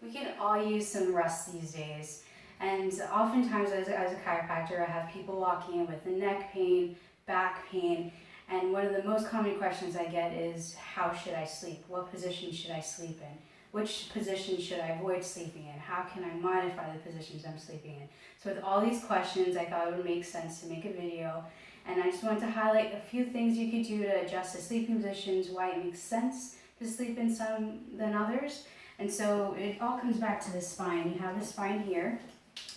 We can all use some rest these days. And oftentimes as a chiropractor, I have people walking in with neck pain, back pain, and one of the most common questions I get is, how should I sleep? What position should I sleep in? Which position should I avoid sleeping in? How can I modify the positions I'm sleeping in? So with all these questions, I thought it would make sense to make a video. And I just wanted to highlight a few things you could do to adjust the sleeping positions, why it makes sense to sleep in some than others. And so it all comes back to the spine. You have the spine here,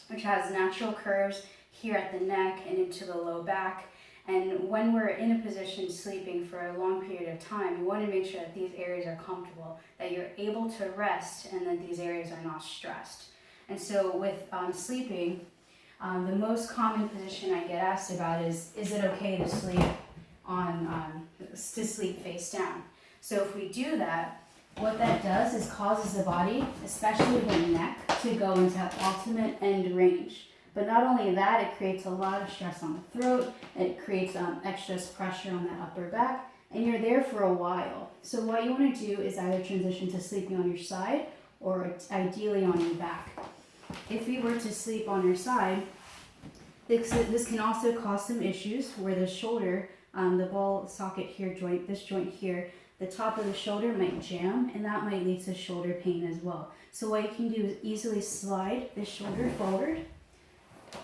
which has natural curves here at the neck and into the low back. And when we're in a position sleeping for a long period of time, you want to make sure that these areas are comfortable, that you're able to rest, and that these areas are not stressed. And so with sleeping, the most common position I get asked about is it okay to sleep to sleep face down? So if we do that, what that does is causes the body, especially the neck, to go into ultimate end range. But not only that, it creates a lot of stress on the throat, it creates extra pressure on that upper back, and you're there for a while. So what you want to do is either transition to sleeping on your side or ideally on your back. If you were to sleep on your side, this can also cause some issues where the shoulder, the ball socket here joint, this joint here, the top of the shoulder might jam, and that might lead to shoulder pain as well. So what you can do is easily slide the shoulder forward,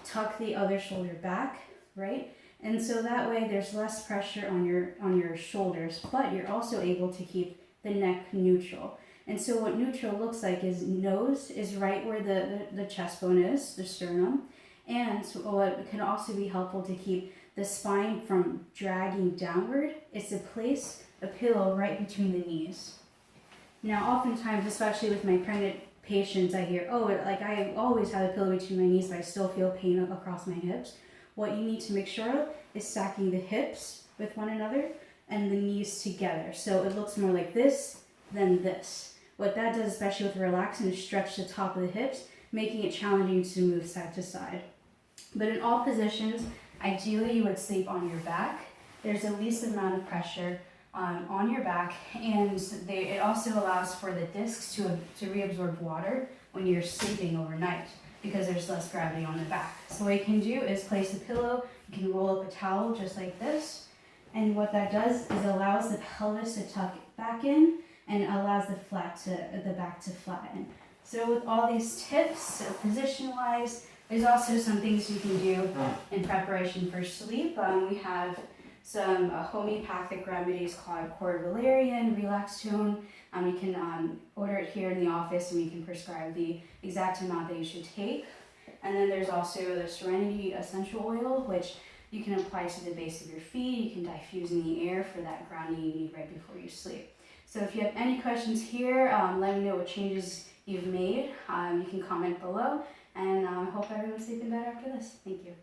tuck the other shoulder back, right? And so that way there's less pressure on your shoulders, but you're also able to keep the neck neutral. And so what neutral looks like is nose is right where the chest bone is, the sternum. And so what can also be helpful to keep the spine from dragging downward is to place a pillow right between the knees. Now, oftentimes, especially with my pregnant patients, I hear, oh, like I always have a pillow between my knees, but I still feel pain across my hips. What you need to make sure of is stacking the hips with one another and the knees together. So it looks more like this than this. What that does, especially with relaxing, is stretch the top of the hips, making it challenging to move side to side. But in all positions, ideally you would sleep on your back. There's the least amount of pressure on your back, and it also allows for the discs to reabsorb water when you're sleeping overnight because there's less gravity on the back. So what you can do is place a pillow, you can roll up a towel just like this, and what that does is allows the pelvis to tuck back in and allows the back to flatten. So with all these tips, position-wise, there's also some things you can do in preparation for sleep. We have some homeopathic remedies called cord valerian, relaxtone. You can order it here in the office, and we can prescribe the exact amount that you should take. And then there's also the Serenity essential oil, which you can apply to the base of your feet. You can diffuse in the air for that grounding you need right before you sleep. So if you have any questions here, let me know what changes you've made. You can comment below, and I hope everyone's sleeping better after this. Thank you.